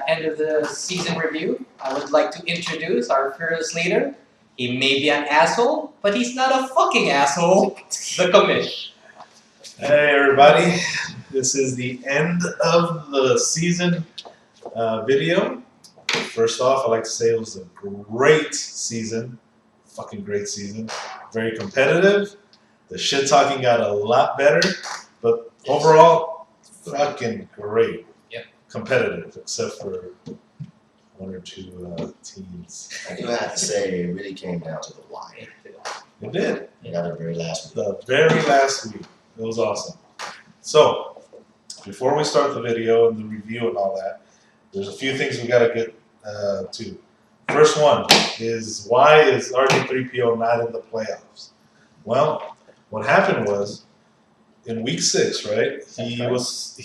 end of the season review, I would like to introduce our fearless leader. He may be an asshole, but he's not a fucking asshole. The commish. Hey everybody, this is the end of the season video. First off, I'd like to say it was a great season, fucking great season. Very competitive. The shit talking got a lot better, but overall, fucking great. Yep. Competitive, except for one or two teams. I do have to say, it really came down to the wire. It did. It got the very last week. The very last week. It was awesome. So, before we start the video and the review and all that, there's a few things we got to get to. First one is, why is RG3PO not in the playoffs? Well, what happened was, in week 6, right? He left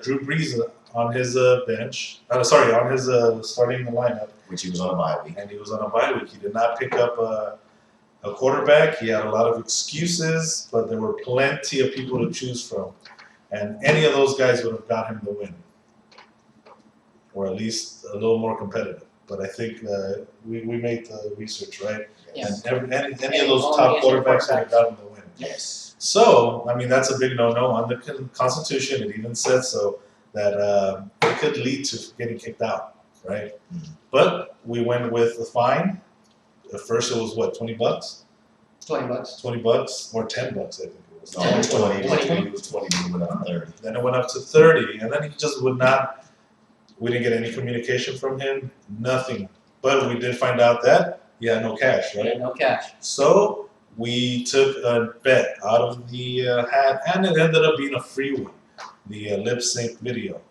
Drew Brees on his bench. On his starting lineup. Which he was on a bye week. And he was on a bye week. He did not pick up a quarterback. He had a lot of excuses, but there were plenty of people to choose from. And any of those guys would have got him the win. Or at least a little more competitive. But I think we made the research, right? Yes. And any of those top quarterbacks would have got him the win. Yes. So, I mean, that's a big no-no. On the Constitution, it even said so, that it could lead to getting kicked out, right? Mm-hmm. But we went with the fine. At first, it was what, $20? $20. $20 or $10, I think it was. No, 20. 20. It was 20. He went up to 30. Then it went up to 30, and then he just would not. We didn't get any communication from him, nothing. But we did find out that he had no cash, right? Yeah, no cash. So we took a bet out of the hat, and it ended up being a free one, the lip sync video.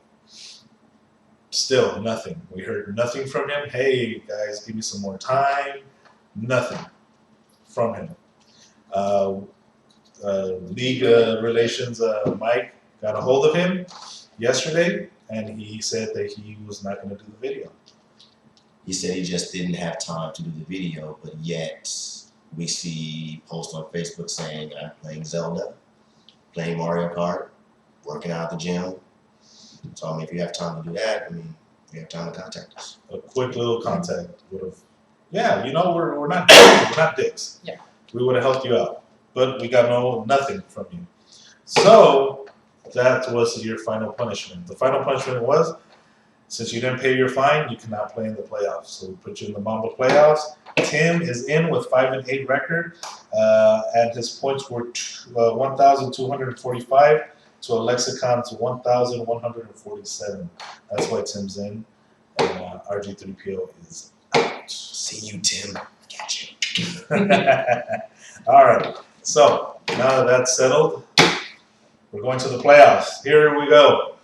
Still nothing. We heard nothing from him. Hey guys, give me some more time. Nothing from him. League relations Mike got a hold of him yesterday, and he said that he was not going to do the video. He said he just didn't have time to do the video, but yet we see posts on Facebook saying, I'm playing Zelda, playing Mario Kart, working out at the gym. So, I mean, if you have time to do that, I mean, you have time to contact us. A quick little contact would have, yeah, you know, we're not dicks. We're not dicks. Yeah. We would have helped you out, but we got nothing from you. So that was your final punishment. The final punishment was, since you didn't pay your fine, you cannot play in the playoffs. So we put you in the Mamba playoffs. Tim is in with 5-8 record, and his points were 1,245 to a lexicon's 1,147. That's why Tim's in, and RG3PO is out. See you, Tim. Catch you. All right. So now that that's settled, we're going to the playoffs. Here we go.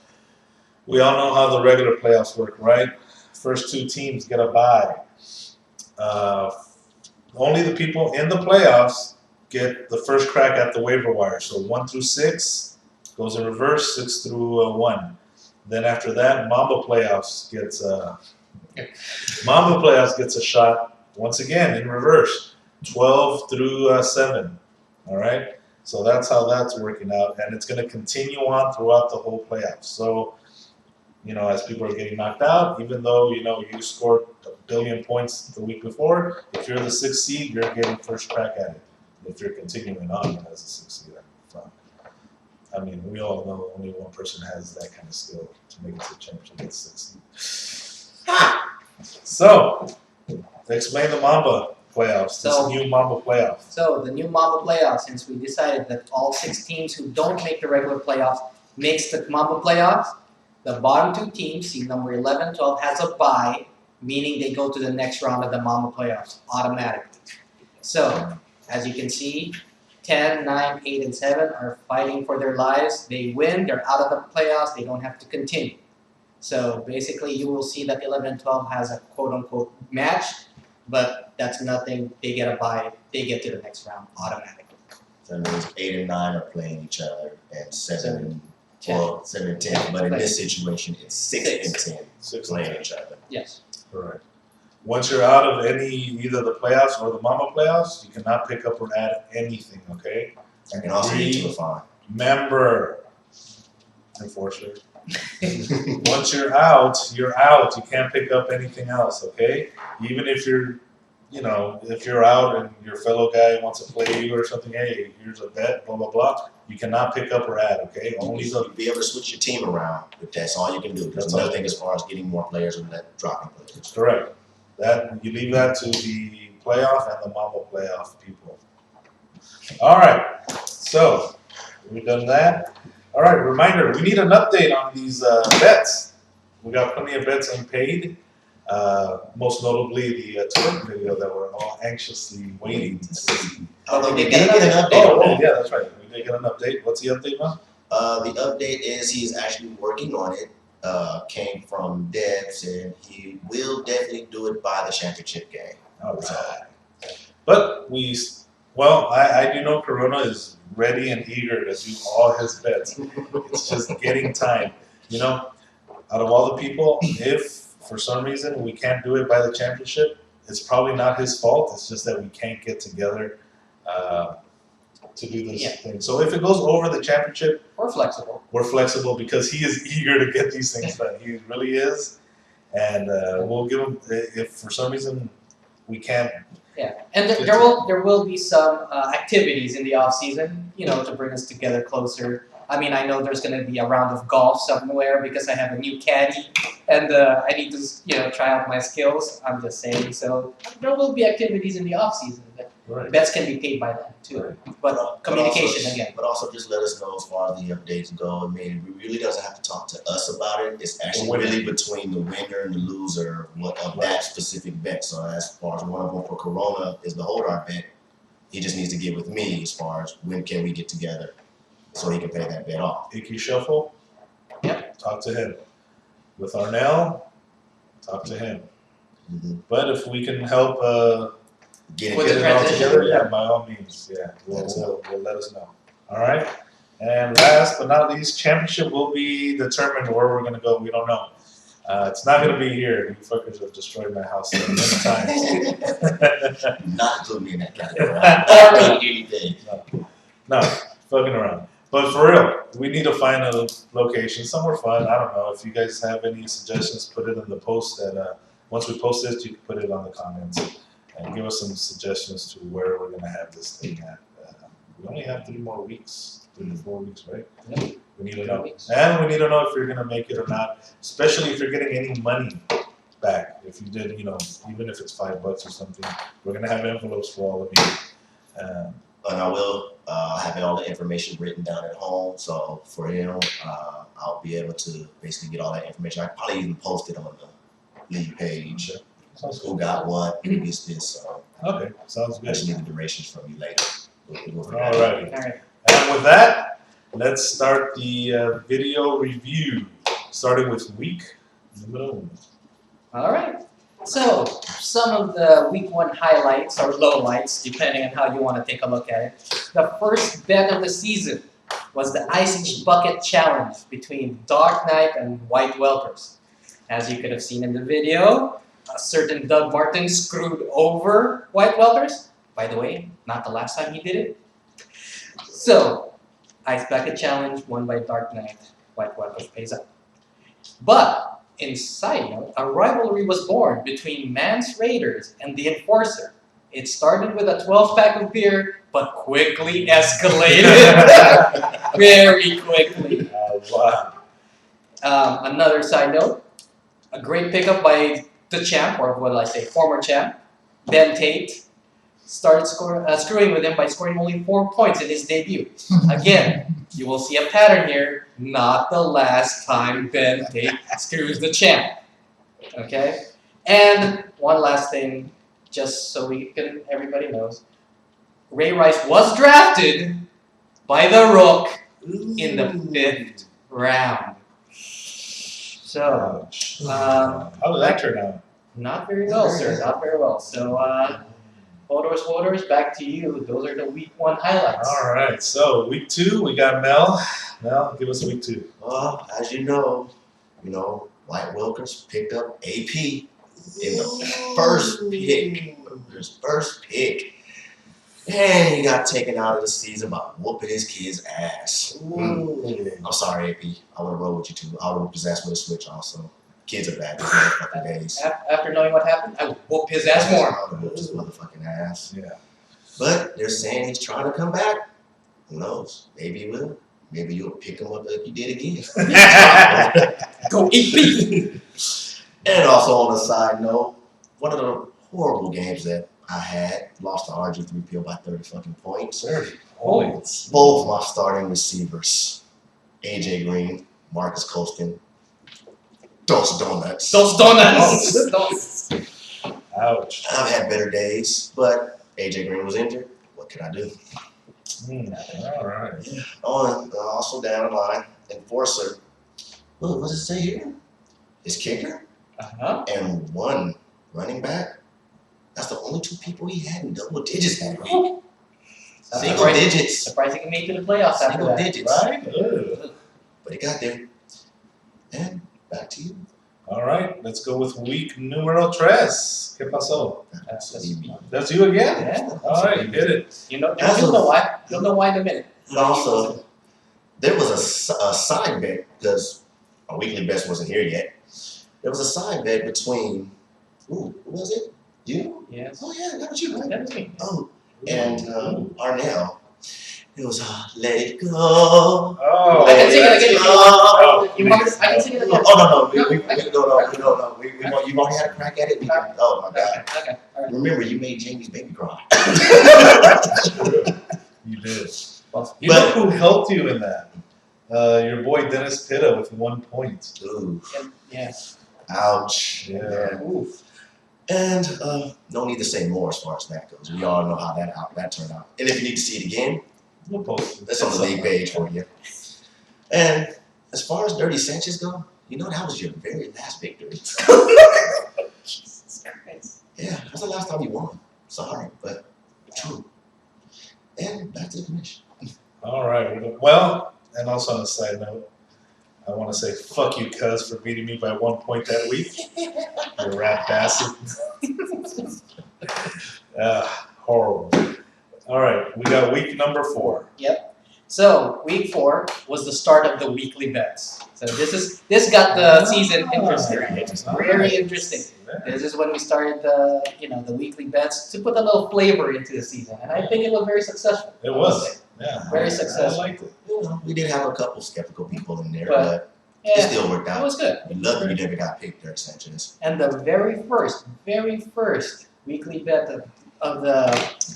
We all know how the regular playoffs work, right? First 2 teams get a bye. Only the people in the playoffs get the first crack at the waiver wire. So 1 through 6 goes in reverse, 6 through 1. Then after that, Mamba playoffs gets a shot once again in reverse, 12 through 7. All right. So that's how that's working out, and it's going to continue on throughout the whole playoffs. So, you know, as people are getting knocked out, even though, you know, you scored 1 billion points the week before, if you're the 6th seed, you're getting first crack at it. If you're continuing on as a 6th seed. I mean, we all know only one person has that kind of skill to make it to the championship at 6th seed. So, explain the Mamba playoffs, this new Mamba playoff. So the new Mamba playoffs, since we decided that all 6 teams who don't make the regular playoffs makes the Mamba playoffs, the bottom 2 teams, seed number 11, 12, has a bye, meaning they go to the next round of the Mamba playoffs automatically. So, as you can see, 10, 9, 8, and 7 are fighting for their lives. They win, they're out of the playoffs, they don't have to continue. So basically you will see that 11 and 12 has a quote-unquote match, but that's nothing. They get a bye, they get to the next round automatically. So that means 8 and 9 are playing each other, and 7 and 10. 7 and 10. But in this situation, it's 6 and 10 playing each other. Yes. Correct. Once you're out of either the playoffs or the Mamba playoffs, you cannot pick up or add anything, okay? I can also get to a fine. Member enforcer. Once you're out, you're out. You can't pick up anything else, okay? Even if you're, if you're out and your fellow guy wants to play you or something, hey, here's a bet, blah, blah, blah. You cannot pick up or add, okay? Only You'll be able to switch your team around, but that's all you can do. There's nothing as far as getting more players or dropping players. Correct. That you leave that to the playoff and the Mambo playoff people. All right. So we've done that. All right. Reminder: we need an update on these bets. We got plenty of bets unpaid. Most notably the twerk video that we're all anxiously waiting to see. Although we did get an update. Oh, yeah, that's right. We did get an update. What's the update, man? The update is he's actually working on it. Came from Debs, and he will definitely do it by the championship game. All right. But I do know Corona is ready and eager to do all his bets. It's just getting time. Out of all the people, if for some reason we can't do it by the championship, it's probably not his fault. It's just that we can't get together to do this thing. So if it goes over the championship, we're flexible because he is eager to get these things done. He really is. And we'll give him, if for some reason we can't. Yeah, and there will be some activities in the off season, to bring us together closer. I mean, I know there's going to be a round of golf somewhere because I have a new caddy, and I need to try out my skills. I'm just saying. So there will be activities in the off season. Right. Bets can be paid by them too. Right. But communication again. But also just let us know as far as the updates go. I mean, it really doesn't have to talk to us about it. It's actually really between the winner and the loser of that specific bet. So as far as one of them for Corona is the hold our bet, he just needs to get with me as far as when can we get together so he can pay that bet off. Icky Shuffle? Yep. Talk to him. With Arnell, talk to him. Mm-hmm. But if we can help get With it the all transition, together, yeah, by all means, yeah, we'll let us know. All right. And last but not least, championship will be determined where we're gonna go. We don't know. It's not gonna be here. You fuckers have destroyed my house so many times. Not include me in that category. Or anything. No, fucking around. But for real, we need to find a location somewhere fun. I don't know if you guys have any suggestions. Put it in the post. That once we post this, you can put it on the comments and give us some suggestions to where we're gonna have this thing at. We only have 3 more weeks, 3 to 4 weeks, right? Yep. We need to know, and we need to know if you're gonna make it or not. Especially if you're getting any money back. If you did, even if it's $5 or something, we're gonna have envelopes for all of you. And I will have all the information written down at home. So for him, I'll be able to basically get all that information. I probably even post it on the league page. Who got what? Who gets this? So Okay, sounds I good. just need the directions from you later. We'll All right. All right. And with that, let's start the video review, starting with week number 1. All right. So some of the week 1 highlights or lowlights, depending on how you want to take a look at it. The first bet of the season was the Ice Bucket Challenge between Dark Knight and White Welkers. As you could have seen in the video, a certain Doug Martin screwed over White Welkers. By the way, not the last time he did it. So, Ice Bucket Challenge won by Dark Knight. White Welkers pays up. But, in side note, a rivalry was born between Mance Raiders and the Enforcer. It started with a 12-pack of beer, but quickly escalated. Very quickly. Wow. Another side note, a great pickup by the champ, or what will I say, former champ, Ben Tate, started screwing with him by scoring only 4 points in his debut. Again, you will see a pattern here, not the last time Ben Tate screws the champ. Okay? And one last thing, just so everybody knows, Ray Rice was drafted by the Rook in the 5th round. So, how did that turn out? not very well, sir. Not very well. So, voters, back to you. Those are the week 1 highlights. All right. So week 2, we got Mel. Mel, give us week 2. Well, as you know, White Wilkers picked up AP in the first pick. His first pick. And he got taken out of the season by whooping his kid's ass. Ooh. I'm sorry, AP. I would have rolled with you too. I would have possessed with a switch also. Kids are bad these motherfucking days. After knowing what happened, I would whoop his ass more. I would have whooped his motherfucking ass. Yeah. But they're saying he's trying to come back. Who knows? Maybe he will. Maybe you'll pick him up like you did again. Go eat beef. And also on a side note, one of the horrible games that I had, lost to RG3PO by 30 fucking points. 30 points. Both my starting receivers, AJ Green, Marcus Colston, those donuts. Those donuts. Ouch. I've had better days, but AJ Green was injured. What could I do? All right. Also down the line, enforcer. Look, what does it say here? His kicker Uh-huh. and one running back. That's the only two people he had in double digits that week. Single digits. Surprised he can make it to the playoffs after Single that. digits. Right? Ugh. But he got there. And back to you. All right. Let's go with week numero tres. ¿Qué pasó? That's That's you again? Yeah. All right. Hit it. You'll know why. You'll know why in a minute. And also, there was a side bet, because our weekly best wasn't here yet. There was a side bet between, who was it? You? Yes. Oh, yeah, that was you, right? That was me. Oh, and Arnell. It was Let It Go. Oh, I can sing it that's again. good. You want me to- I can sing it again. Oh, no. You've already had a crack at it. Oh, my God. Okay. All right. Remember, you made Jamie's baby cry. You did. Well, You know who helped you in that? Your boy Dennis Pitta with 1 point. Ooh, yeah. ouch. Yeah. Oof. And no need to say more as far as that goes. We all know how that turned out. And if you need to see it again, We'll post it. that's on the league page for you. And as far as Dirty Sanchez go, you know that was your very last victory. Jesus Christ. Yeah, that's the last time you won. Sorry, but true. And back to the commission. All right. Well, and also on a side note, I want to say fuck you, cuz, for beating me by 1 point that week. You rat bastard. Horrible. All right, we got week number 4. So week 4 was the start of the weekly bets. So this got the season interesting. Very interesting. This is when we started the weekly bets to put a little flavor into the season, and I think it was very successful. It was. Yeah. Very successful. I liked it. You know, we did have a couple skeptical people in there, But, but it Yeah, still worked it out. was good. We love that you never got picked, Dirty Sanchez. And the very first weekly bet of the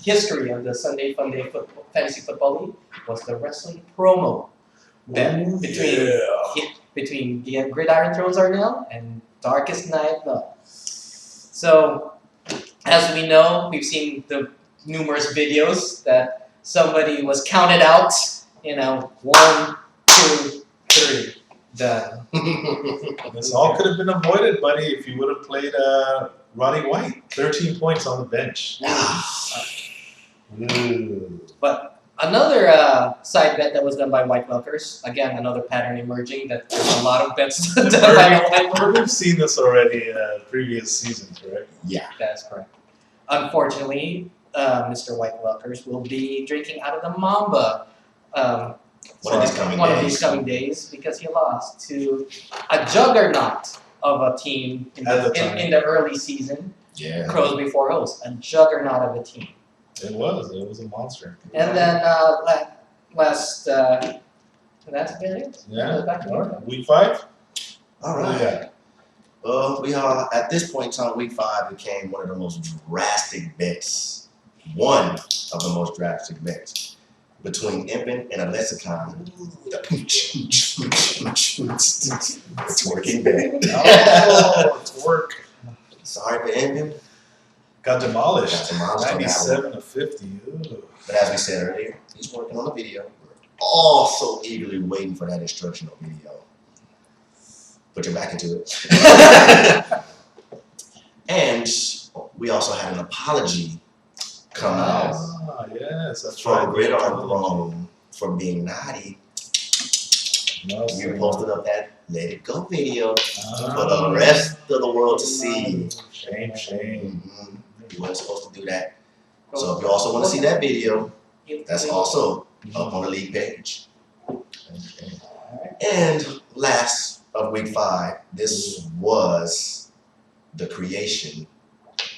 history of the Sunday Funday Fantasy Football League was the wrestling promo bet between the Gridiron Thrones Arnell and Darkest Night Love. So, as we know, we've seen the numerous videos that somebody was counted out, 1, 2, 3, done. This all could have been avoided, buddy, if you would have played Roddy White. 13 points on the bench. Ooh. But another side bet that was done by White Milkers, again, another pattern emerging that there's a lot of bets done by White Milkers. We've seen this already previous seasons, right? Yeah. That's correct. Unfortunately, Mr. White Milkers will be drinking out of the Mamba One of these coming days. because he lost to a juggernaut of a team in the early season. Yeah. Crows before O's, a juggernaut of a team. It was a monster. And then that's been it. Yeah. Back to All you. right. Week 5? All What do we right. got? Well, we are at this point in time, week 5 became one of the most drastic bets. One of the most drastic bets between Impin and a lexicon. It's working bet. Oh, it's work. Sorry for Impin. Got demolished. Got demolished on that 97 to 50. Ooh. But as we said earlier, he's working on a video. We're all so eagerly waiting for that instructional video. Put your back into it. And we also had an apology come out Ah, yes, that's from right. Gridiron Throne for being naughty. No, We sir. posted up that Let It Go video Ah. for the rest of the world to see. Shame. We weren't supposed to do that. So if you also want to see that video, Give that's the- also up on the league page. Okay. And last of week 5, this was the creation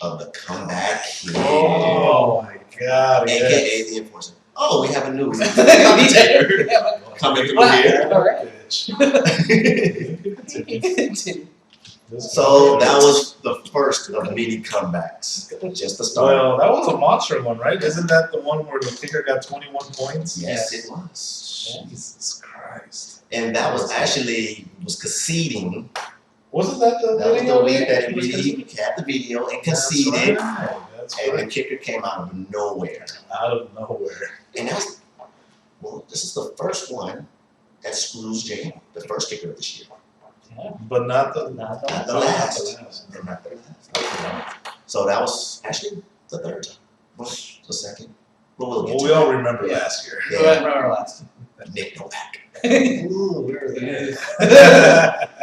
of the comeback kid, Oh my God! aka Yes. the enforcer. Oh, we have a new commentator coming through Wow. here. All right. So that was the first of many comebacks. Just the start. Well, that was a monster one, right? Isn't that the one where the kicker got 21 points? Yes, Yes. it was. Jesus Christ! And that was actually conceding. Wasn't that the That was video the week there? that He was MBD had the video and That's conceded, right. That's and the right. kicker came out of nowhere. Out of nowhere. And that's, well, this is the first one that screws Jay, the first kicker of this year. But not the. Not Not the- the last. last. And not the last. So that was actually the third time. Well, the second. But we'll get Well, to we all that. remember Yeah. last year. Go ahead, remember last. Nick Novak. Ooh, where are they?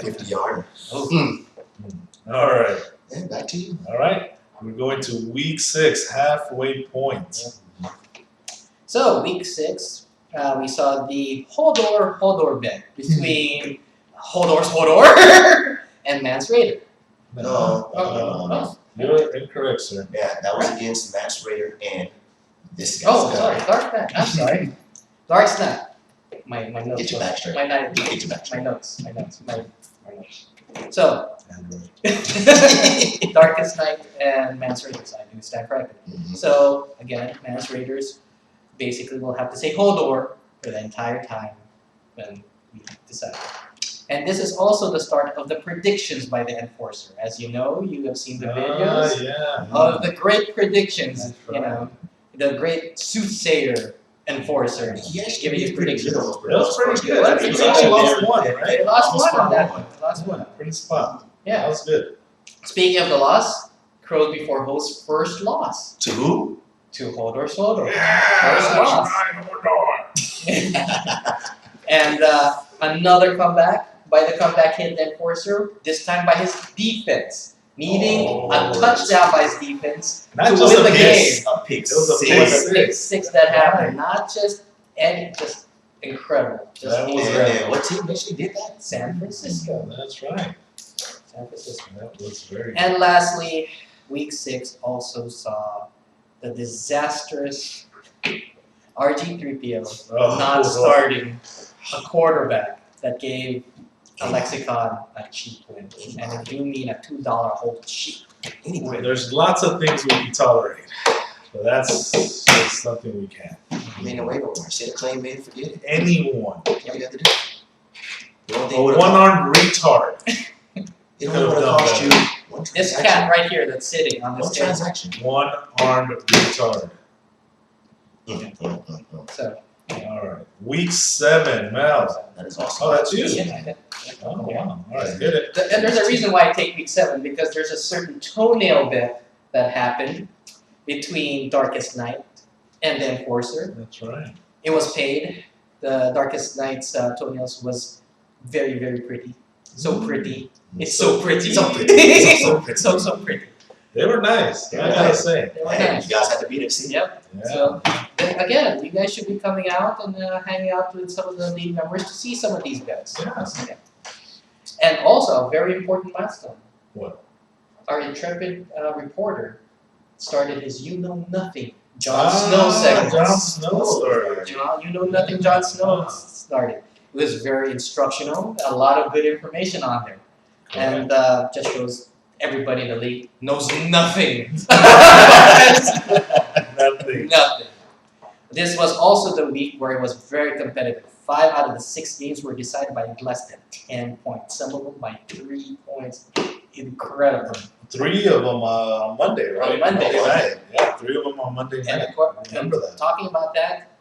50-yarder. All right. And back to you. All right. We're going to week 6, halfway point. So week 6, we saw the Hodor bet between Hodor and Mance Raider. No. Oh. You're incorrect, sir. Yeah, that was against Max Raider and this guy. Oh, sorry, Dark Knight. I'm sorry. Dark Knight. My notes. Get your back straight. My notes. Get your back straight. My notes. My notes. So Android. Darkest Night and Mance Raiders. I do stand corrected. Mhm. So again, Mance Raiders basically will have to say Hodor for the entire time when we decide. And this is also the start of the predictions by the enforcer. As you know, you have seen the videos Yeah. of the great predictions. That's You know, the great soothsayer enforcer. He actually Giving you did pretty good. predictions. on That was pretty good. That's He pretty actually good. lost one, Yeah, right? They lost almost one on that spot one. Last one. Pretty spot. That Yeah. was good. Speaking of the loss, Crows Before Host's first loss To who? to Hodor Sodor. Yeah, loss. And another comeback by the comeback hit enforcer, this time by his defense. Needing a touchdown by his defense Not to just win a the miss. game. A pick It was a six. It was a Six. pick 6 that happened. Not just any, just incredible. Just That was incredible. And what team actually did that? San Francisco. That's right. San Francisco. That was very And lastly, week 6 also saw the disastrous RG3PO Oh. not starting a quarterback that gave a lexicon a cheap win. And I do mean a $2 hold cheap. Anyway, There's lots of things we can tolerate, but that's something we can't. I mean, wait over. Say the claim made, forget it. Anyone, What do you have to do? The only a thing would have one-armed retard, it only would have cost you one This transaction. cat right here that's sitting on this One table. transaction. one-armed retard. So, All right, week 7, Mel. That is awesome. Oh, that's you. yeah. Oh, wow. All right, get it. And there's a reason why I take week 7, because there's a certain toenail bet that happened between Darkest Night and the Enforcer. That's right. It was paid. The Darkest Night's toenails was very, very pretty. So pretty. It's so pretty. So pretty. So pretty. so pretty. They were nice. I gotta say. They were Hey, nice. you guys had to beat it. See? Yep. Yeah. So, then again, you guys should be coming out and hanging out with some of the league members to see some of these bets. Yes. Yeah. And also, a very important milestone. What? Our intrepid reporter started his You Know Nothing Jon Snow segment. Jon Snow story. You Know Nothing Jon Snow started. It was very instructional, a lot of good information on there. And just shows everybody in the league knows nothing. Nothing. Nothing. This was also the week where it was very competitive. 5 out of the 6 games were decided by less than 10 points. Some of them by 3 points. Incredible. 3 of them on Monday, right? On Monday. night. Yeah, 3 of them on Monday And night. of course, I remember that. talking about that,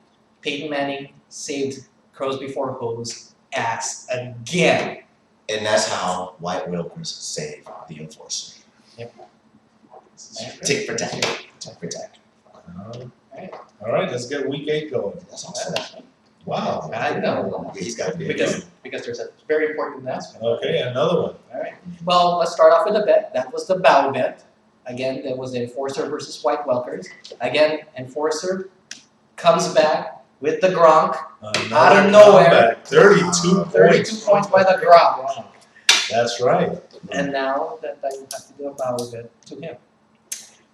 Peyton Manning saved Crows Before Hose ass again. And that's how White Wilkers saved the Enforcer. Tick for tack. Tick for tack. All right, let's get week 8 going. That's awesome. Wow. I know. Yeah, he's got to be Because there's a very important announcement. Okay, another one. All right. Well, let's start off with a bet. That was the bow bet. Again, there was the Enforcer versus White Welkers. Again, Enforcer comes back with the Gronk. Out of nowhere. 32 points by the Gronk. That's right. And now that I will have to do a power bet to him.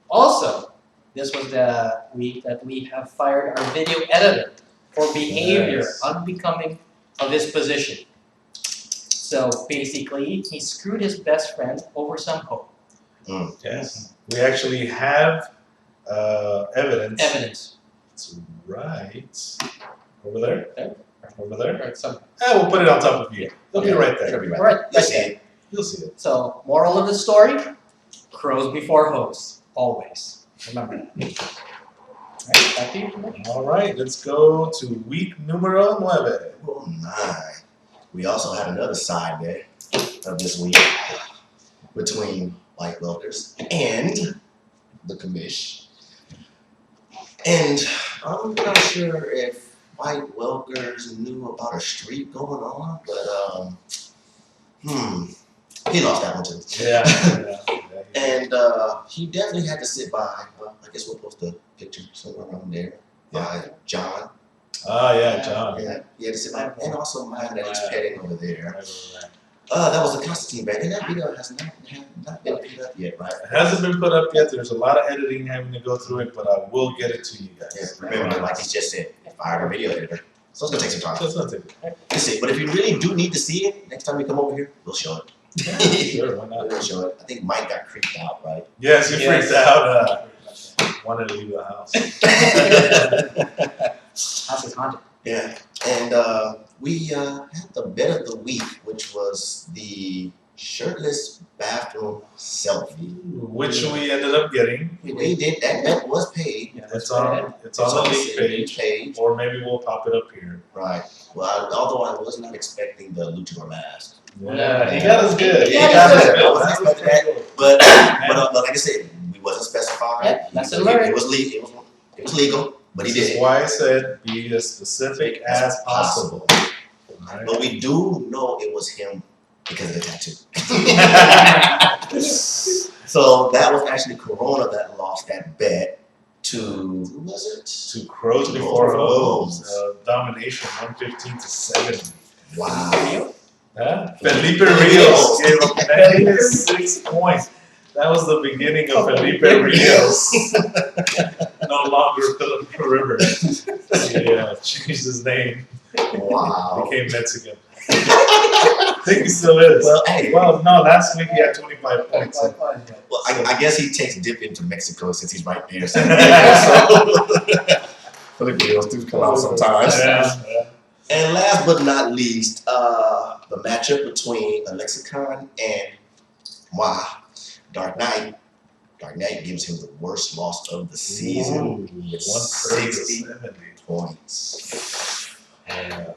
Also, this was the week that we have fired our video editor for behavior unbecoming of his position. So basically, he screwed his best friend over some hope. Yes. We actually have evidence. That's right. Over there? Over there? Right, so, We'll put it on top of you. It'll be right there. It'll be right. right, You'll right see there. it. You'll see it. So, moral of the story, crows before hosts, always. Remember that. Alright, back to you. All right, let's go to week numero 9. Well, 9. We also had another side bet of this week between White Welkers and the commish. And I'm not sure if White Welkers knew about a streak going on, but he lost that one too. Yeah. And he definitely had to sit by, I guess we'll post a picture somewhere around there, by John. Yeah, John. Yeah, he had to sit by, and also mine that he's petting over there. Right. That was a Constantine bet, and that video has not been put up yet, right? It hasn't been put up yet. There's a lot of editing having to go through it, but I will get it to you guys. Yeah, remember, like he just said, fired our video editor. So it's gonna take some time. That's not it. Let's see, but if you really do need to see it, next time we come over here, we'll show it. Yeah, sure, why not? We'll show it. I think Mike got creeped out, right? Yes, you Yes. freaked out. Wanted to leave the house. House is haunted. Yeah, and we had the bet of the week, which was the shirtless bathroom selfie. Which we ended up getting. We did, that bet was paid. Yeah, It's on the league league page, or maybe we'll pop it up here. Right. Well, although I was not expecting the luchador mask. Yeah, he got us good. Yeah, he got us good. I wasn't expecting that. But like I said, we wasn't specified. Yeah, that's a learning. It was legal. It was legal, but he This did is it. why I said be as specific as possible. Alright. But we do know it was him because of the tattoo. So that was actually Corona that lost that bet to, who was it? To Crows Before Hoes, domination 115-70. Wow. Huh? Felipe Rios gave up 96 points. That was the beginning of Felipe Rios. No longer Philip Rivers. Yeah, changed his name. Wow. Became Mexican. I think he still is. Well, hey. Well, no, last week he had 25 points. So. Well, I guess he takes dip into Mexico since he's right there. So, Philip Rios do come out sometimes. Yeah. And last but not least, the matchup between Alexicon and Dark Knight. Dark Knight gives him the worst loss of the season with 60 points.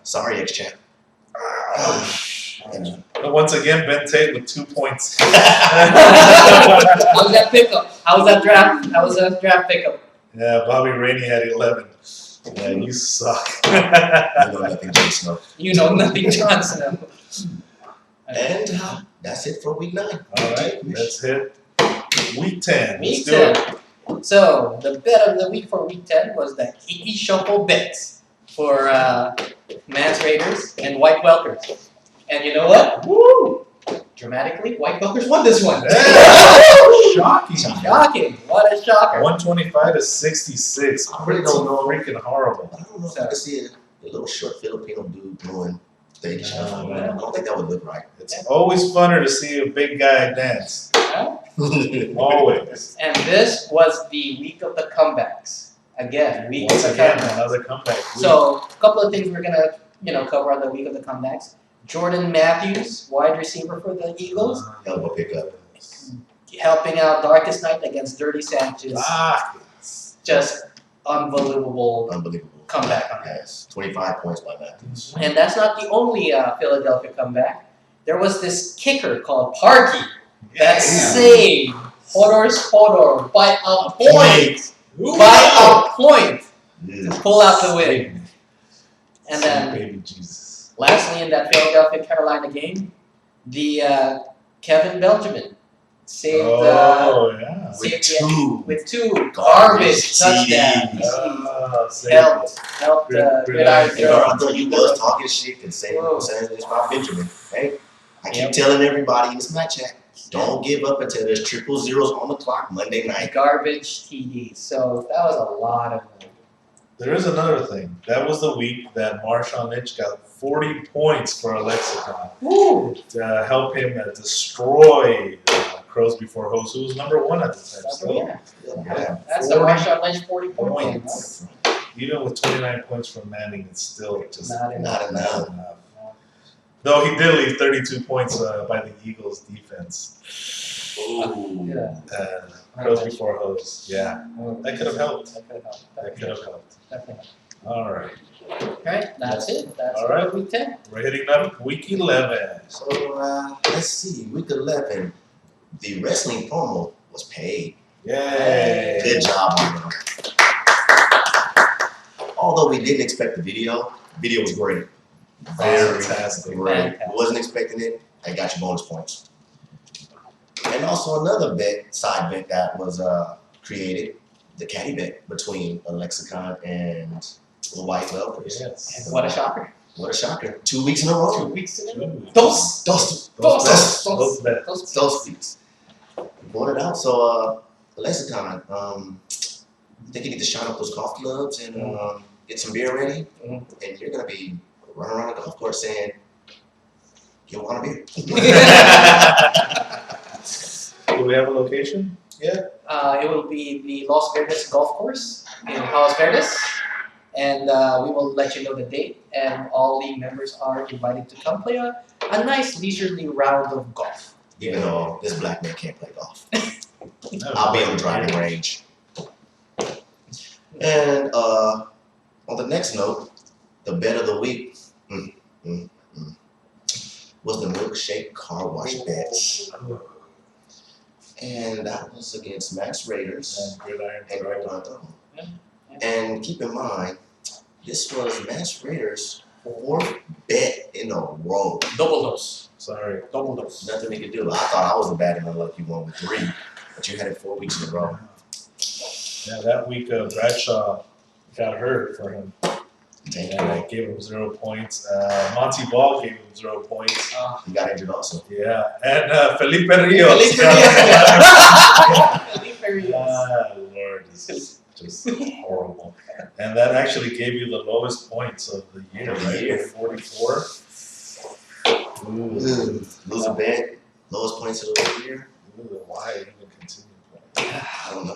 Sorry, X-Chat. But once again, Ben Tate with 2 points. How was that pickup? How was that draft? How was that draft pickup? Yeah, Bobby Rainey had 11. Yeah, you suck. You know nothing, Jon Snow. You know nothing, Johnson. And that's it for week 9. All right, let's hit week 10. Week Let's do it. 10. So the bet of the week for week 10 was the Kiki Shuffle bets for Mans Raiders and White Welkers. And you know what? Woo! Dramatically, White Welkers won this one. Yeah. Shocking. Shocking! What a shocker! 125-66. I really don't know. Freaking horrible. I don't know if I can see a little short Filipino dude doing stage shuffle. No, I don't think that would look right. It's always funner to see a big guy dance. Huh? Always. And this was the week of the comebacks. Again, week Once of the again, comebacks. another comeback. week. So a couple of things we're gonna cover on the week of the comebacks. Jordan Matthews, wide receiver for the Eagles, Hell of a pickup. helping out Darkest Night against Dirty Sanchez. Just unbelievable Unbelievable. comeback on that. Yes. 25 points by Matthews. And that's not the only Philadelphia comeback. There was this kicker called Parkey that Yeah. saved Hodor by a point. Ooh. By a point Yeah. to pull out the win. And then Baby Jesus. lastly, in that Philadelphia-Carolina game, the Kevin Benjamin Saved yeah. With two garbage touchdowns. Helped. Helped Gridiron You know, I thought you was talking shit and saying this about Benjamin. Hey, I keep telling everybody in this match chat, don't give up until there's triple zeros on the clock Monday night. Garbage TD. So that was a lot of money. There is another thing. That was the week that Marshawn Lynch got 40 points for a lexicon to help him destroy Crows Before Hoes, who was #1 at the time. So, That's the Marshawn Lynch 40 points. Even with 29 points from Manning, it's still just Not enough. Though he did leave 32 points by the Eagles' defense. Crows Before Hoes. Yeah. That could have helped. That could have helped. Definitely. All right. Alright, that's it. That's All right. week 10. We're hitting up week 11. So let's see, week 11, the wrestling promo was paid. Yay! Good job, man. Although we didn't expect the video was great. Fantastic. Great. Wasn't expecting it. I got your bonus points. And also another side bet that was created, the caddy bet between a Lexicon and the White Velvets. Yes. And what a shocker. What a shocker. 2 weeks in a row. 2 weeks in a row. Those Those weeks. Brought it out. So, Lexicon, I think you need to shine up those golf clubs and get some beer ready. And you're going to be running around the golf course saying, you want a beer? Do we have a location? Yeah. It will be the Las Vegas Golf Course in Palos Verdes. And we will let you know the date. And all the members are invited to come play a nice leisurely round of golf. Even though this black man can't play golf. I'll be on the driving range. And on the next note, the bet of the week was the milkshake car wash bets. And that was against Max Raiders and Gridiron Throw. And keep in mind, this was Max Raiders' 4th bet in a row. Double dose. Sorry. Double dose. Nothing we could do. I thought I was the bad and unlucky one with 3, but you had it 4 weeks in a row. Yeah, that week Bradshaw got hurt for him. And I gave him 0 points. Monty Ball gave him 0 points. He got injured also. Yeah, and Felipe Rios. Felipe Rios. Lord, this is just horrible. And that actually gave you the lowest points of the year, right? 44. Lose a bet, lowest points of the year. Why even continue playing? I don't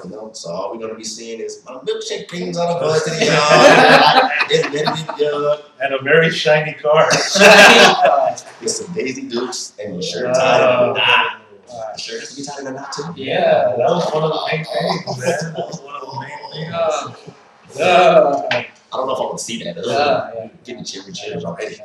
know. So all we're gonna be seeing is my milkshake brings on a buzz to the yard. And a very shiny car. With some Daisy Dukes and your shirt tied in a knot. The shirt has to be tied in a knot too. Yeah, that was one of the main things, man. That was one of the main things. I don't know if I want to see that. Getting chills already.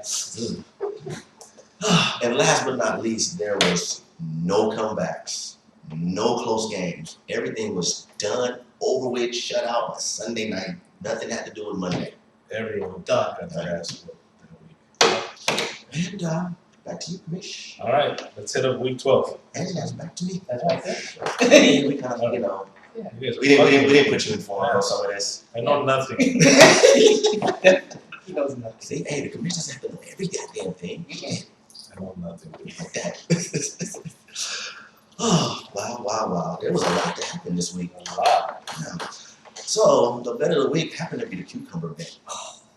And last but not least, there was no comebacks, no close games. Everything was done, over with, shut out by Sunday night. Nothing had to do with Monday. Everyone got their ass whooped that week. And back to you, Mish. All right, let's hit up week 12. And that's back to me. That's right there. We kind of, You guys are we didn't fucking- put you in form on some of this. I know nothing. He knows nothing. See, hey, the commissioners have to know every goddamn thing. I know nothing. Like that. Oh, wow. There was a lot that happened this week. A lot. Yeah. So, the bet of the week happened to be the cucumber bet.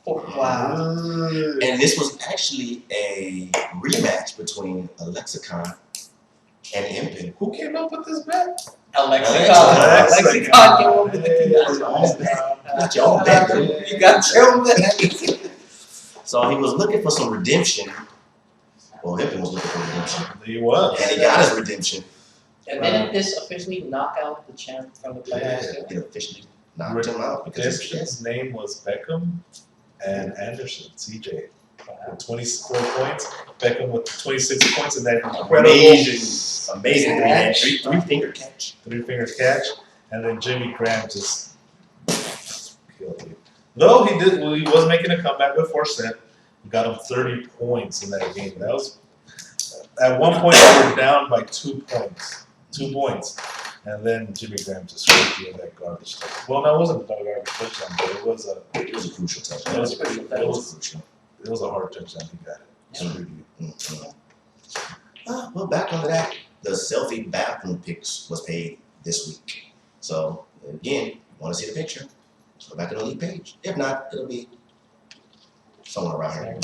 Wow. And this was actually a rematch between a Lexicon and Impin. Who came up with this bet? Lexicon came up with the You got your own bet, dude. You got your own bet. So he was looking for some redemption. Well, Impin was looking for redemption. He was. And he got his redemption. And didn't this officially knock out the champ from the playoffs too? It officially knocked him out because of His name was Beckham and Anderson, CJ. With 24 points. Beckham with 26 points in that incredible amazing three-finger catch. three-finger catch. And then Jimmy Graham just killed you. Though he was making a comeback with 4 set. He got him 30 points in that game. That was at one point they were down by 2 points. 2 points. And then Jimmy Graham just screwed you with that garbage touchdown. Well, no, it wasn't a garbage touchdown, but it was a crucial touchdown. It was crucial. It was a hard touchdown. He got it. Screwed you. Mm-hmm. Well, back onto that. The selfie bathroom pics was paid this week. So again, you want to see the picture? Go back to the league page. If not, it'll be somewhere around here.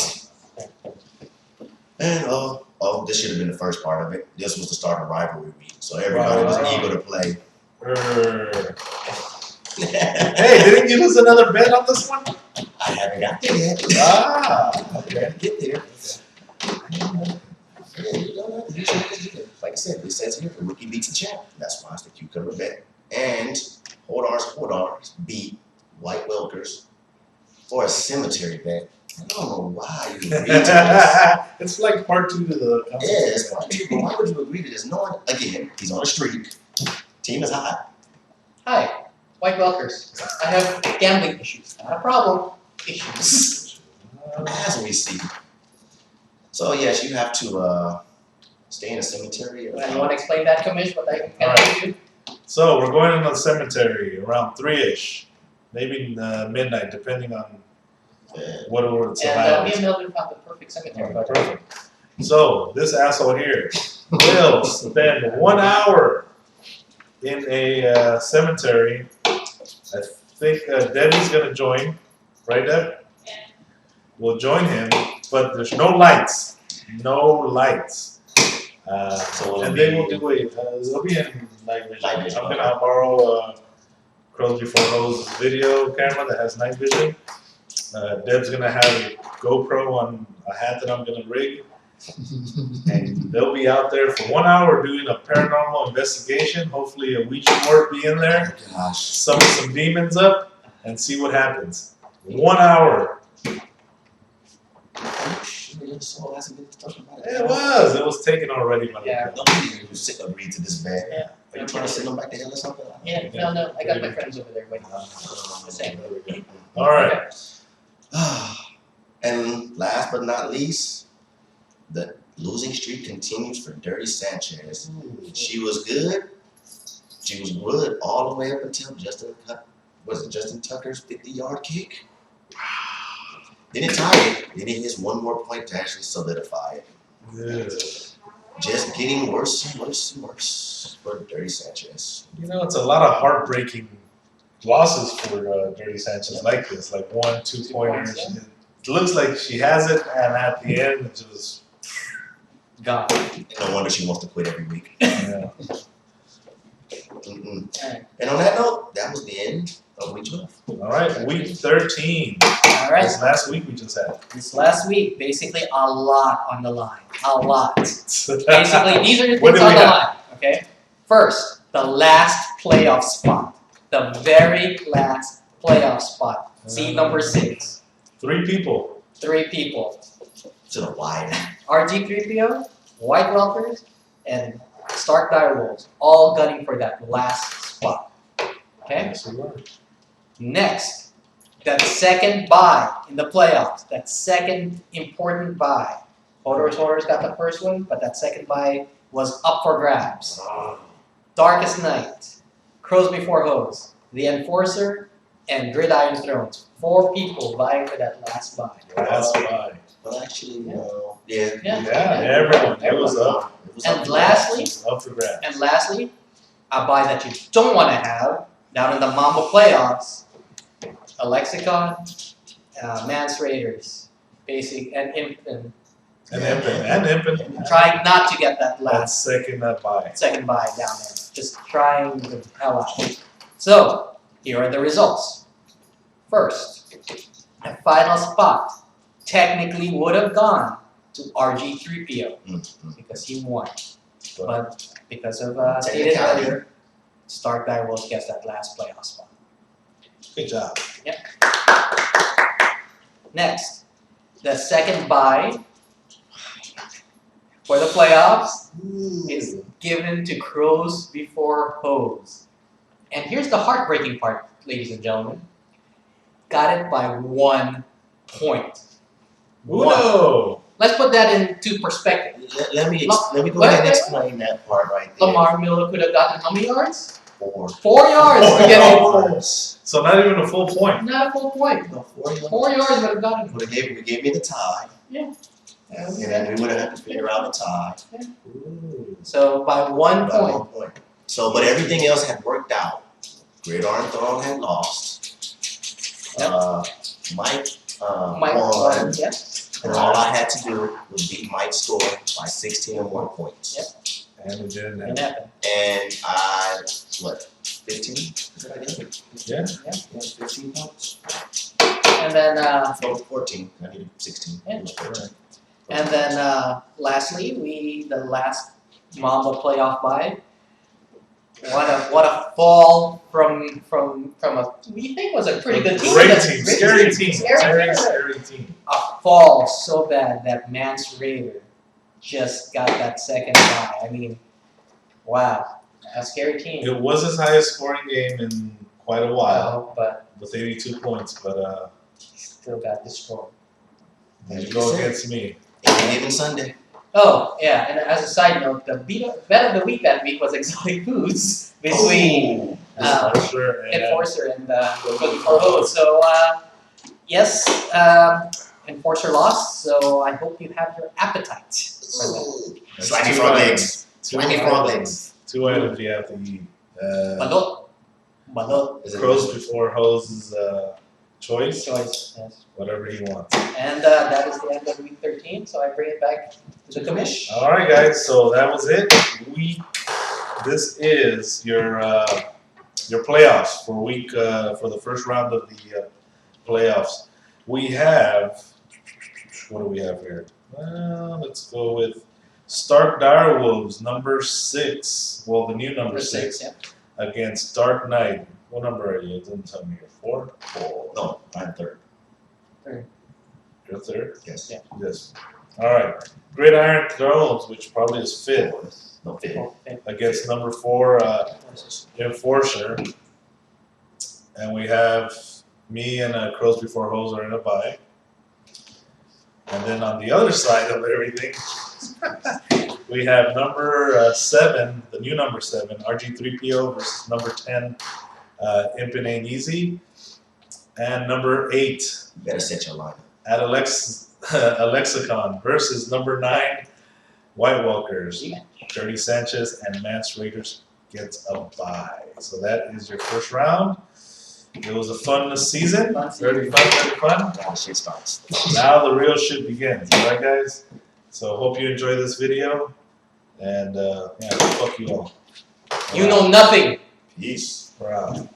And this should have been the first part of it. This was the start of rivalry week, so everybody was eager to play. Hey, didn't you lose another bet on this one? I haven't got there yet. Okay. Get there. Like I said, this says here, the rookie beats the champ. That's why it's the cucumber bet. And Hodars beat White Wilkers for a cemetery bet. I don't know why you agreed to this. It's like part 2 to the Yeah, it's part 2, but why would you agree to this? Knowing, again, he's on a streak. Team is hot. Hi, White Welkers. I have gambling issues. Not a problem. Issues. As we see. So, yes, you have to stay in a cemetery. You want to explain that, Commish, what I can do? So we're going into the cemetery around 3-ish, maybe midnight, depending on what it's And about. me and Melvin found the perfect cemetery. Perfect. So this asshole here will spend 1 hour in a cemetery. I think Debbie's gonna join, right, Deb? We'll join him, but there's no lights. No lights. And they will do it'll be in night vision. I'm gonna borrow Crows Before Hoes video camera that has night vision. Deb's gonna have a GoPro on a hat that I'm gonna rig. And they'll be out there for 1 hour doing a paranormal investigation. Hopefully a Ouija board be in there. Summon some demons up and see what happens. 1 hour. It was taken already by the Yeah. Nobody agreed to this bet. Yeah. Are you trying to send them back to hell or something? Yeah, no, I got my friends over there waiting. The same. All right. And last but not least, the losing streak continues for Dirty Sanchez. She was good. She was good all the way up until Justin Tucker's 50-yard kick? Then it tied it. Then it hits one more point to actually solidify it. Yeah. Just getting worse and worse and worse for Dirty Sanchez. You know, it's a lot of heartbreaking losses for Dirty Sanchez like this, like 1, 2 pointers. Yeah. It looks like she has it, and at the end, it just Gone. No wonder she wants to quit every week. yeah. And on that note, that was the end of week 12. All right, week 13. All right. This last week we just had. This last week, basically a lot on the line. A lot. Basically, these are the What things do on we the have? line. Okay. First, the last playoff spot. The very last playoff spot. Seed number 6. 3 people. 3 people. To the wide. RG3PO, White Welkers, and Stark Direwolves. All gunning for that last spot. Okay? Yes, we were. Next, that second bye in the playoffs. That second important bye. Hodors got the first one, but that second bye was up for grabs. Darkest Night, Crows Before Hoes, The Enforcer, and Gridiron Thrones. 4 people vying for that last bye. Last bye. Well, actually, no. Yeah. Yeah, everyone. It was up. And lastly, Up for grabs. And lastly, a buy that you don't want to have down in the Mamba playoffs, a Lexicon, Mans Raiders, Basic, and Imp. And Impin. Trying not to get that That last second bye. second buy down there. Just trying the hell out. So, here are the results. First, the final spot technically would have gone to RG3PO because he won. But because of stated earlier, Stark Direwolves gets that last playoff spot. Good job. Next, the second bye for the playoffs is given to Crows Before Hoes. And here's the heartbreaking part, ladies and gentlemen. Got it by 1 point. Uno. let's put that into perspective. Let me go ahead and explain that part right there. Lamar Miller could have gotten how many yards? 4 4 yards. Four to get it. yards. So not even a full point. Not a full point. No, 4 yards. 4 yards would have gotten. Would have gave me the tie. Yeah. And then we would have had to figure out the tie. Ooh. So by 1 By point. 1 point. So, but everything else had worked out. Gridiron Throne had lost. Yep. Mike Mike won. won. Yep. And all I had to do was beat Mike's score by 16 and 1 points. Yep. And it didn't It happen. happened. And I, what, 15? Is that I did? Yeah. Yeah, 15 points. And then No, 14. I needed 16. Yeah. It was 14. And then lastly, the last Mamba playoff bye. What a fall from a we think was a pretty good team. Great That's team. a great Scary team. Scary team. Scary team. A fall so bad that Mance Raider just got that second bye. I mean, wow, a scary team. It was his highest scoring game in quite a while, But with 82 points. But he still got destroyed. there you go against me. Any given Sunday. Oh, yeah, and as a side note, the bet of the week that week was exotic foods between Enforcer and Enforcer and Cookie for Hoes. So, yes, Enforcer lost, so I hope you have your appetite for that. That's Slimy two frog items. legs. Two Slimy items. frog legs. 2 items you have to eat. Balot. Balot. Is it- Crows before Hose's choice. Choice, yes. Whatever he wants. And that is the end of week 13, so I bring it back to the commish. All right, guys. So that was it. This is your playoffs for week for the first round of the playoffs. We have what do we have here? Let's go with Stark Direwolves, number 6. Well, the new number 6 yeah. against Dark Knight. What number are you? It didn't tell me. You're 4. No, I'm third. You're 3rd. Yes. Yeah. Yes. All right. Gridiron Thrones, which probably is 5th, No, 5th. Okay. against number 4 Enforcer. And we have me and Crows Before Hoes are in a bye. And then on the other side of everything, we have number 7, the new number 7, RG3PO versus number 10, Impin' Ain't Easy. And number 8, You better set your lineup. at Alexicon versus number 9, White Walkers. Yeah. Dirty Sanchez and Mance Raiders gets a bye. So that is your first round. It was a fun season. Fun season. Very fun. Now the shit starts. Now the real shit begins. All right, guys? So hope you enjoy this video. And yeah, fuck you all. You know nothing. Peace. We're out.